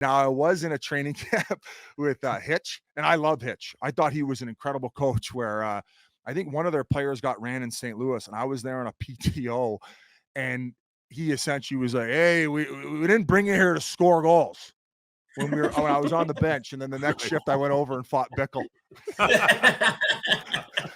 Now, I was in a training camp with Hitch, and I love Hitch. I thought he was an incredible coach where I think one of their players got ran in St. Louis, and I was there on a PTO, and he essentially was like, hey, we didn't bring you here to score goals. When I was on the bench, and then the next shift I went over and fought Bickle.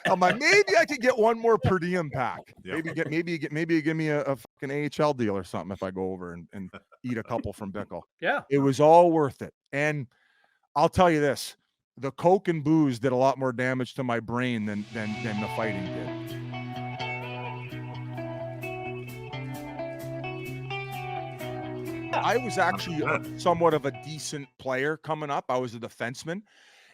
I'm like, maybe I could get one more per diem pack. Maybe give me a fucking AHL deal or something if I go over and eat a couple from Bickle. Yeah. It was all worth it. And I'll tell you this, the Coke and booze did a lot more damage to my brain than the fighting did. I was actually somewhat of a decent player coming up. I was a defenseman,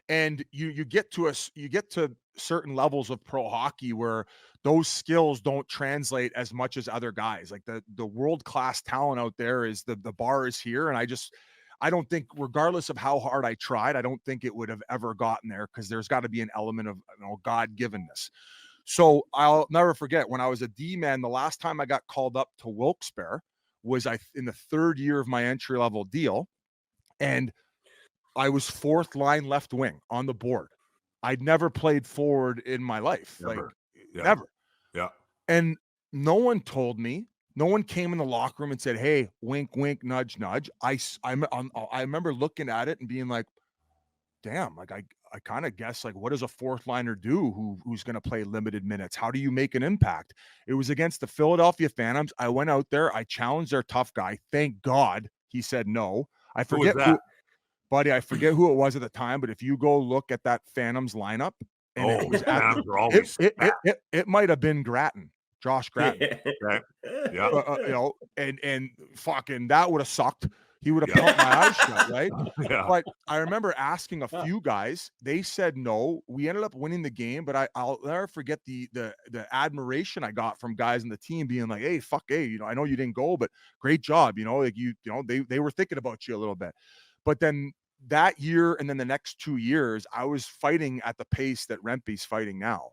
and you get to certain levels of pro hockey where those skills don't translate as much as other guys. Like the world-class talent out there is the bar is here, and I don't think, regardless of how hard I tried, I don't think it would have ever gotten there, because there's got to be an element of God-givenness. So I'll never forget when I was a D-man, the last time I got called up to Wilkes-Barre was in the third year of my entry-level deal, and I was fourth line left wing on the board. I'd never played forward in my life. Never. Yeah. And no one told me. No one came in the locker room and said, hey, wink, wink, nudge, nudge. I remember looking at it and being like, damn, like I kind of guess, like, what does a fourth liner do who's going to play limited minutes? How do you make an impact? It was against the Philadelphia Phantoms. I went out there. I challenged their tough guy. Thank God he said no. I forget buddy, I forget who it was at the time, but if you go look at that Phantoms lineup, and it might have been Gratton, Josh Gratton. Right. Yeah. And fucking that would have sucked. He would have pumped my eyes shut, right? Yeah. But I remember asking a few guys. They said no. We ended up winning the game, but I'll never forget the admiration I got from guys in the team being like, hey, I know you didn't go, but great job. They were thinking about you a little bit. But then that year and then the next 2 years, I was fighting at the pace that Rempe's fighting now.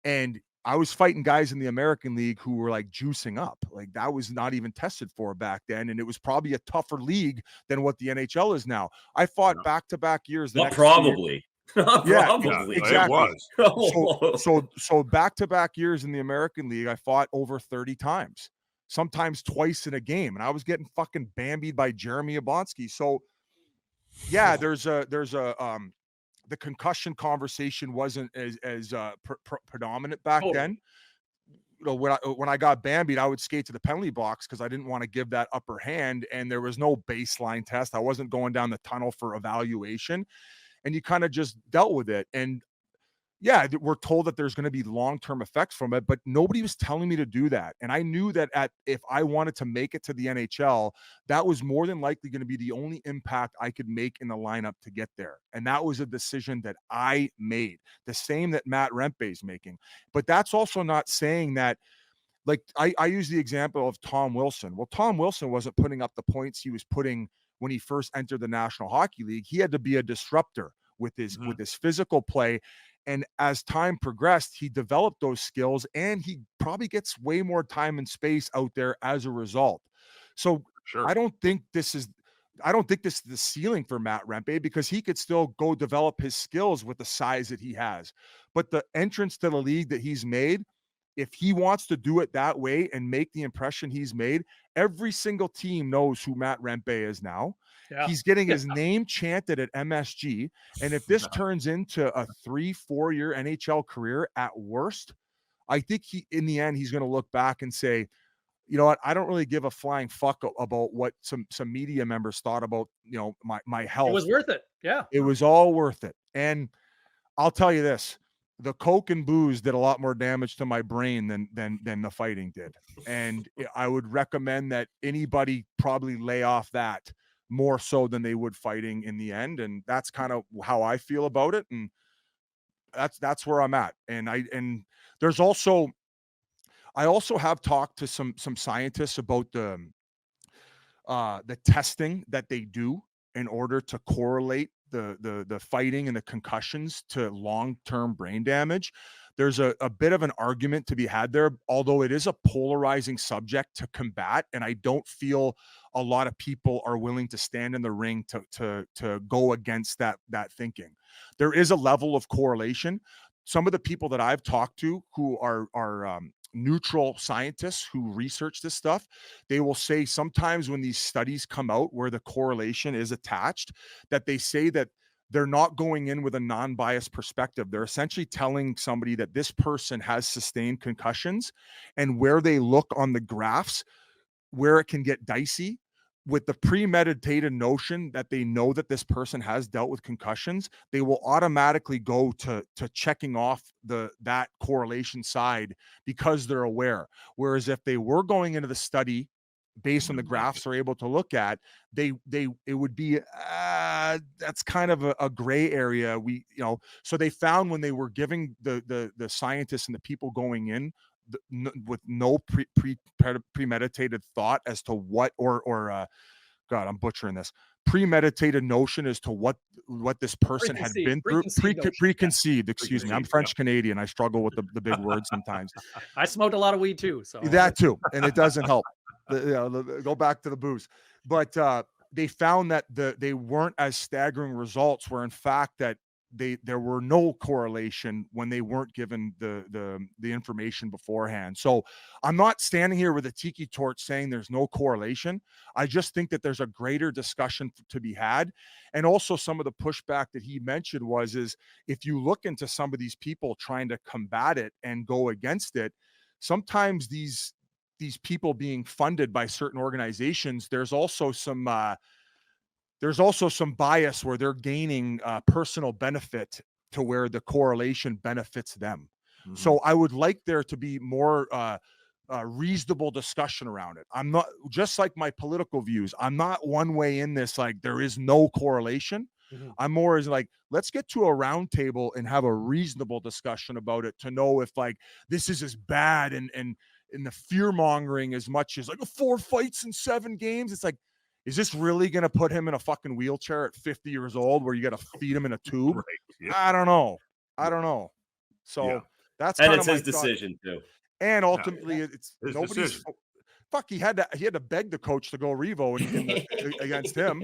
And I was fighting guys in the American League who were like juicing up. Like that was not even tested for back then. And it was probably a tougher league than what the NHL is now. I fought back-to-back years. Not probably. Exactly. It was. So back-to-back years in the American League, I fought over 30 times, sometimes twice in a game. And I was getting fucking bambied by Jeremy Yablonski. So yeah, there's a the concussion conversation wasn't as predominant back then. When I got bambied, I would skate to the penalty box because I didn't want to give that upper hand, and there was no baseline test. I wasn't going down the tunnel for evaluation, and you kind of just dealt with it. And yeah, we're told that there's going to be long-term effects from it, but nobody was telling me to do that. And I knew that if I wanted to make it to the NHL, that was more than likely going to be the only impact I could make in the lineup to get there. And that was a decision that I made, the same that Matt Rempe is making. But that's also not saying that, like, I use the example of Tom Wilson. Well, Tom Wilson wasn't putting up the points he was putting when he first entered the National Hockey League. He had to be a disruptor with his physical play. And as time progressed, he developed those skills, and he probably gets way more time and space out there as a result. So sure. I don't think this is the ceiling for Matt Rempe, because he could still go develop his skills with the size that he has. But the entrance to the league that he's made, if he wants to do it that way and make the impression he's made, every single team knows who Matt Rempe is now. Yeah. He's getting his name chanted at MSG. And if this turns into a 3-4 year NHL career at worst, I think in the end, he's going to look back and say, you know what, I don't really give a flying fuck about what some media members thought about, my health. It was worth it. Yeah. It was all worth it. And I'll tell you this, the Coke and booze did a lot more damage to my brain than the fighting did. And I would recommend that anybody probably lay off that more so than they would fighting in the end. And that's kind of how I feel about it. And that's where I'm at. And I also have talked to some scientists about the testing that they do in order to correlate the fighting and the concussions to long-term brain damage. there's a bit of an argument to be had there, although it is a polarizing subject to combat. And I don't feel a lot of people are willing to stand in the ring to go against that thinking. There is a level of correlation. Some of the people that I've talked to who are neutral scientists who research this stuff, they will say sometimes when these studies come out where the correlation is attached, that they say that they're not going in with a non-biased perspective. They're essentially telling somebody that this person has sustained concussions, and where they look on the graphs, where it can get dicey with the premeditated notion that they know that this person has dealt with concussions, they will automatically go to checking off that correlation side because they're aware. Whereas if they were going into the study based on the graphs they're able to look at, it would be that's kind of a gray area. So they found when they were giving the scientists and the people going in with no premeditated thought as to what God, I'm butchering this, premeditated notion as to what this person had been through, preconceived, excuse me, I'm French Canadian, I struggle with the big words sometimes. I smoked a lot of weed too, so that too, and it doesn't help. Go back to the booze. But they found that they weren't as staggering results, where in fact that there were no correlation when they weren't given the information beforehand. So I'm not standing here with a tiki torch saying there's no correlation. I just think that there's a greater discussion to be had. And also some of the pushback that he mentioned is if you look into some of these people trying to combat it and go against it, sometimes these people being funded by certain organizations, there's also some bias where they're gaining personal benefit to where the correlation benefits them. Mm-hmm. So I would like there to be more reasonable discussion around it. I'm not, just like my political views, I'm not one way in this, like there is no correlation. Mm-hmm. I'm more as like, let's get to a round table and have a reasonable discussion about it to know if like this is as bad and the fear mongering as much as like 4 fights in 7 games. It's like, is this really going to put him in a fucking wheelchair at 50 years old where you got to feed him in a tube? Right. Yeah. I don't know. So that's and it's his decision too. And ultimately, it's nobody's decision. Fuck. He had to beg the coach to go Revo against him.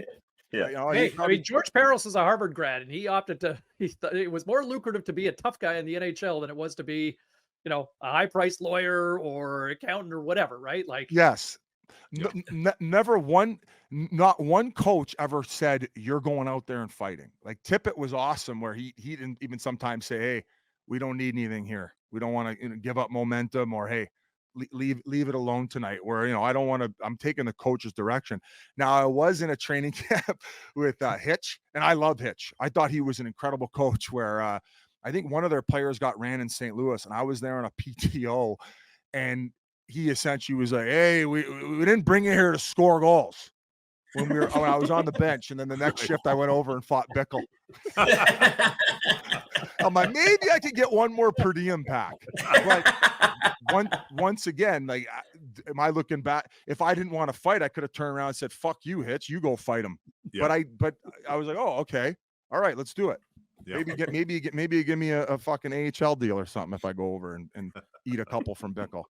Yeah. I mean, George Peros is a Harvard grad, and he opted to. It was more lucrative to be a tough guy in the NHL than it was to be, a high-priced lawyer or accountant or whatever, right? Like, yes. Not one coach ever said you're going out there and fighting. Like Tippett was awesome, where he didn't even sometimes say, "Hey, we don't need anything here. We don't want to give up momentum," or "Hey, leave it alone tonight." Where I don't want to. I'm taking the coach's direction. Now I was in a training camp with Hitch, and I love Hitch. I thought he was an incredible coach. Where I think one of their players got ran in St. Louis, and I was there on a PTO, and he essentially was like, "Hey, we didn't bring you here to score goals." When I was on the bench, and then the next shift I went over and fought Bickle. I'm like, maybe I could get one more per diem pack. Like once again, like, am I looking back? If I didn't want to fight, I could have turned around and said, "Fuck you, Hitch, you go fight him." Yeah. But I was like, "Oh, okay, all right, let's do it." Yeah. Maybe give me a fucking AHL deal or something if I go over and eat a couple from Bickle.